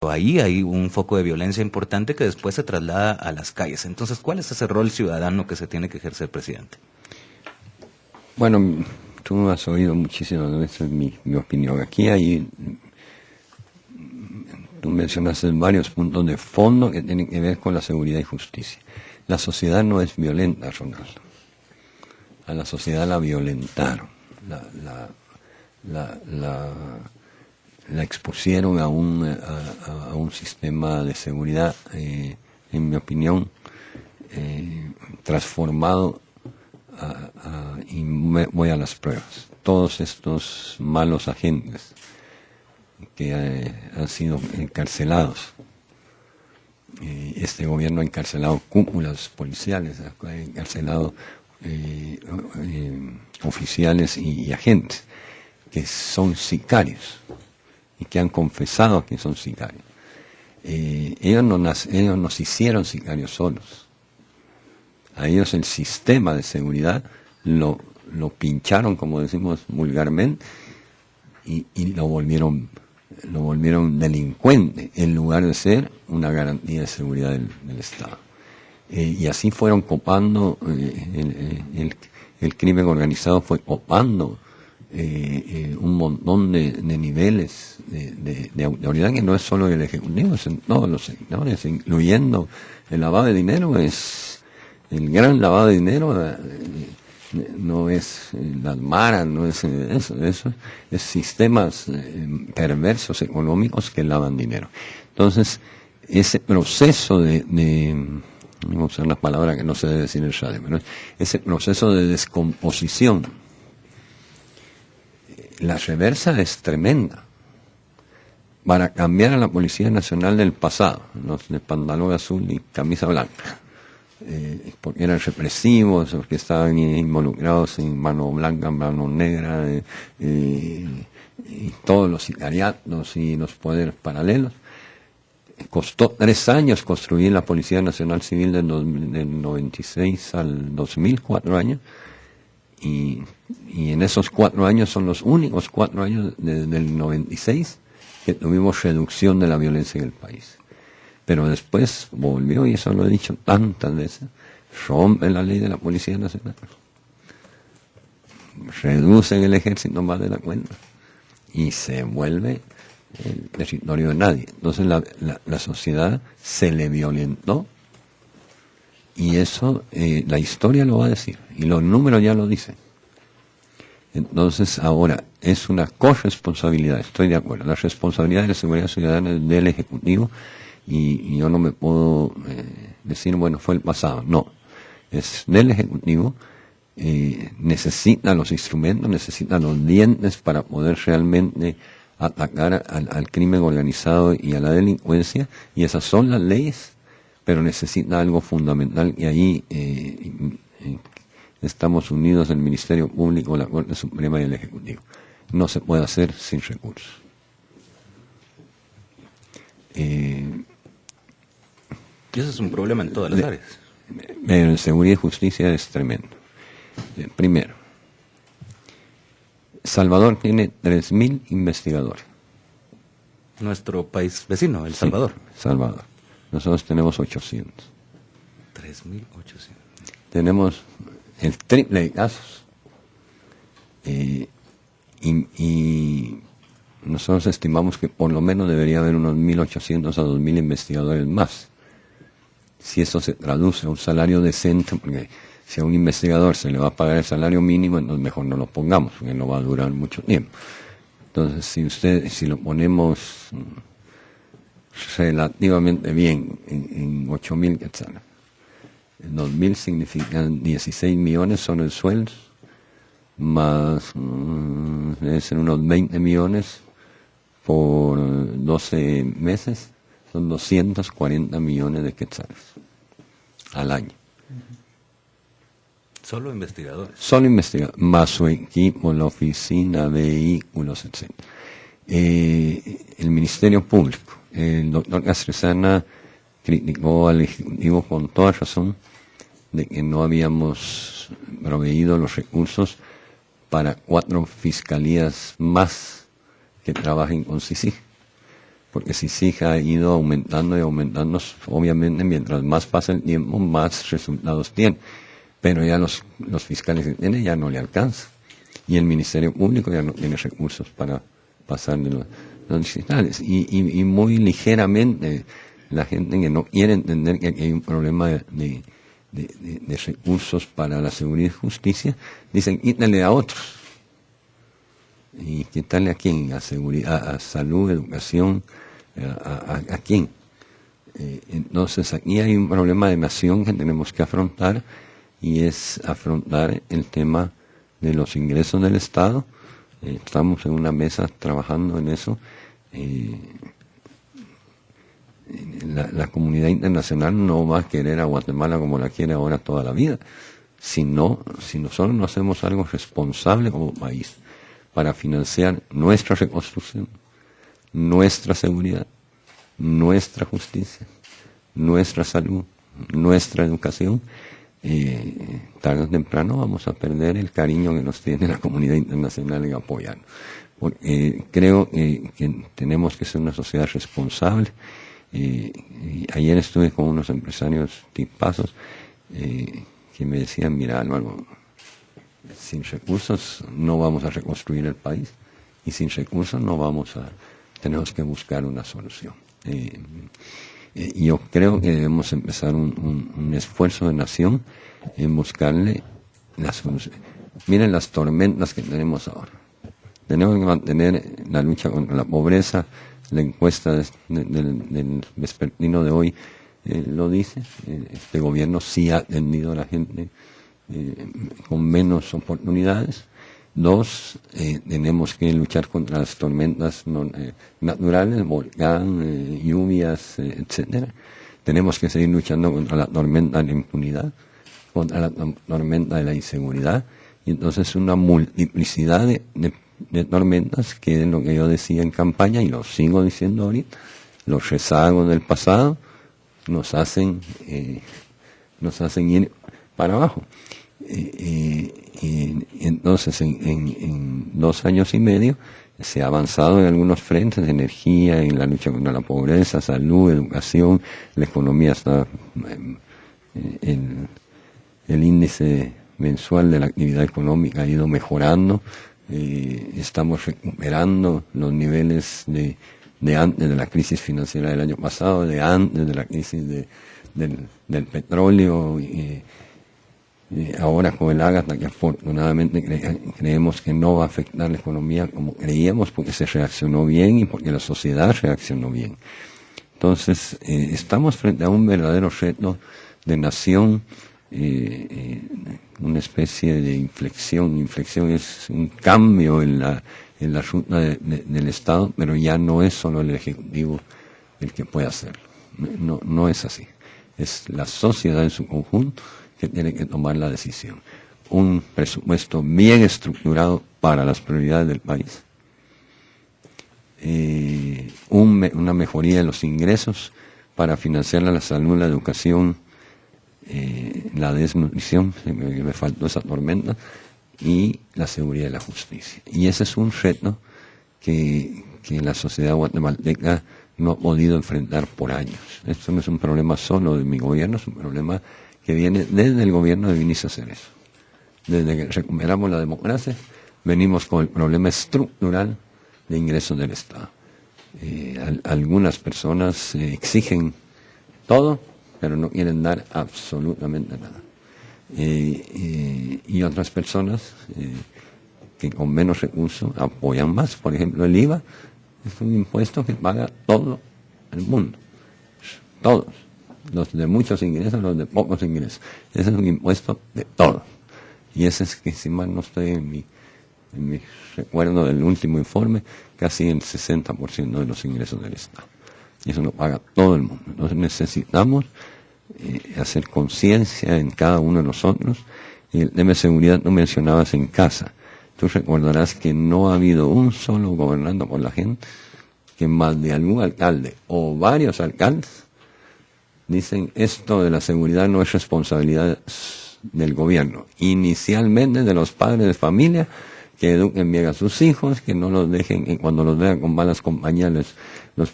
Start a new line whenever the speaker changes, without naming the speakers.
ahí hay un foco de violencia importante que después se traslada a las calles. Entonces, ¿cuál es ese rol ciudadano que se tiene que ejercer, presidente?
Bueno, tú has oído muchísimas veces mi opinión. Aquí hay, tú mencionaste varios puntos de fondo que tienen que ver con la seguridad y justicia. La sociedad no es violenta, Ronaldo. A la sociedad la violentaron. La expusieron a un sistema de seguridad, en mi opinión, transformado, y voy a las pruebas. Todos estos malos agentes que han sido encarcelados, este gobierno ha encarcelado cúpulas policiales, ha encarcelado oficiales y agentes que son sicarios y que han confesado que son sicarios. Ellos no nos hicieron sicarios solos. A ellos el sistema de seguridad lo pincharon, como decimos vulgarmente, y lo volvieron delincuente en lugar de ser una garantía de seguridad del Estado. Y así fueron copando, el crimen organizado fue copando un montón de niveles de autoridad, que no es solo el Ejecutivo, es en todos los sectores, incluyendo el lavado de dinero. Es el gran lavado de dinero, no es las maras, no es eso es sistemas perversos económicos que lavan dinero. Entonces, ese proceso vamos a usar una palabra que no se debe decir en el radio, pero ese proceso de descomposición, la reversa es tremenda. Para cambiar a la Policía Nacional del pasado, los de pantalón azul y camisa blanca, porque eran represivos, porque estaban involucrados en mano blanca, mano negra, y todos los sicariatos y los poderes paralelos. Costó 3 años construir la Policía Nacional Civil del 96 al 2000, 4 años, y en esos 4 años son los únicos 4 años desde el 96 que tuvimos reducción de la violencia en el país. Pero después volvió, y eso lo he dicho tantas veces, rompen la ley de la Policía Nacional, reducen el ejército más de la cuenta y se vuelve el territorio de nadie. Entonces la sociedad se le violentó, y eso la historia lo va a decir y los números ya lo dicen. Entonces ahora es una corresponsabilidad, estoy de acuerdo, la responsabilidad de la seguridad ciudadana es del Ejecutivo, y yo no me puedo decir, bueno, fue el pasado. No, es del Ejecutivo. Necesita los instrumentos, necesita los dientes para poder realmente atacar al crimen organizado y a la delincuencia, y esas son las leyes, pero necesita algo fundamental, y ahí estamos unidos el Ministerio Público, la Corte Suprema y el Ejecutivo. No se puede hacer sin recursos.
Y eso es un problema en todas las áreas.
Pero en seguridad y justicia es tremendo. Primero, Salvador tiene 3.000 investigadores.
Nuestro país vecino, El Salvador.
Sí, Salvador. Nosotros tenemos 800.
3.800.
Tenemos el triple de casos. Y nosotros estimamos que por lo menos debería haber unos 1.800 a 2.000 investigadores más. Si eso se traduce a un salario decente, porque si a un investigador se le va a pagar el salario mínimo, entonces mejor no lo pongamos, porque no va a durar mucho tiempo. Entonces, si lo ponemos relativamente bien en 8.000 quetzales, 2.000 significan 16 millones son el sueldo, más debe ser unos 20 millones por 12 meses, son 240 millones de quetzales al año.
Solo investigadores.
Solo investigadores, más su equipo, la oficina, vehículos, etc. El Ministerio Público, el doctor Castresana criticó al Ejecutivo con toda razón de que no habíamos proveído los recursos para 4 fiscalías más que trabajen con CICIG. porque si sí ha ido aumentando y aumentando, obviamente mientras más pasa el tiempo, más resultados tiene. Pero ya los fiscales que tiene ya no le alcanza. Y el Ministerio Público ya no tiene recursos para pasar de los digitales. Y muy ligeramente la gente que no quiere entender que hay un problema de recursos para la seguridad y justicia, dicen quítale a otros. ¿Y quitarle a quién? A seguridad, a salud, educación, a quién. Entonces aquí hay un problema de nación que tenemos que afrontar, y es afrontar el tema de los ingresos del Estado. Estamos en una mesa trabajando en eso. La comunidad internacional no va a querer a Guatemala como la quiere ahora toda la vida. Si nosotros no hacemos algo responsable como país para financiar nuestra reconstrucción, nuestra seguridad, nuestra justicia, nuestra salud, nuestra educación, tarde o temprano vamos a perder el cariño que nos tiene la comunidad internacional en apoyarnos. Porque creo que tenemos que ser una sociedad responsable. Ayer estuve con unos empresarios tipazos que me decían, mira, Álvaro, sin recursos no vamos a reconstruir el país, y sin recursos tenemos que buscar una solución. Yo creo que debemos empezar un esfuerzo de nación en buscarle la solución. Miren las tormentas que tenemos ahora. Tenemos que mantener la lucha contra la pobreza. La encuesta del vespertino de hoy lo dice. Este gobierno sí ha atendido a la gente con menos oportunidades. 2, tenemos que luchar contra las tormentas naturales, volcán, lluvias, etcétera. Tenemos que seguir luchando contra la tormenta de la impunidad, contra la tormenta de la inseguridad, y entonces una multiplicidad de tormentas, que es lo que yo decía en campaña y lo sigo diciendo ahorita. Los rezagos del pasado nos hacen ir para abajo. Entonces en 2 años y medio se ha avanzado en algunos frentes de energía, en la lucha contra la pobreza, salud, educación. La economía está, el índice mensual de la actividad económica ha ido mejorando. Estamos recuperando los niveles de antes de la crisis financiera del año pasado, de antes de la crisis del petróleo. Ahora con el Ágata, que afortunadamente creemos que no va a afectar la economía como creíamos, porque se reaccionó bien y porque la sociedad reaccionó bien. Entonces, estamos frente a un verdadero reto de nación, una especie de inflexión. Inflexión es un cambio en la ruta del Estado, pero ya no es solo el Ejecutivo el que puede hacerlo. No es así. Es la sociedad en su conjunto que tiene que tomar la decisión. Un presupuesto bien estructurado para las prioridades del país. Una mejoría de los ingresos para financiar la salud, la educación, la desnutrición, me faltó esa tormenta, y la seguridad y la justicia. Y ese es un reto que la sociedad guatemalteca no ha podido enfrentar por años. Esto no es un problema solo de mi gobierno, es un problema que viene desde el gobierno de Vinicio Cerezo. Desde que recuperamos la democracia, venimos con el problema estructural de ingresos del Estado. Algunas personas exigen todo, pero no quieren dar absolutamente nada. Y otras personas que con menos recursos apoyan más. Por ejemplo, el IVA es un impuesto que paga todo el mundo. Todos. Los de muchos ingresos, los de pocos ingresos. Ese es un impuesto de todos. Y ese es que, si mal no estoy en mi recuerdo del último informe, casi el 60% de los ingresos del Estado. Y eso lo paga todo el mundo. Entonces necesitamos hacer conciencia en cada uno de nosotros. Y el tema de seguridad no mencionabas en casa. Tú recordarás que no ha habido un solo gobernando por la gente que más de algún alcalde o varios alcaldes dicen esto de la seguridad no es responsabilidad del gobierno. Inicialmente de los padres de familia, que eduquen bien a sus hijos, que no los dejen, cuando los vean con malas compañías los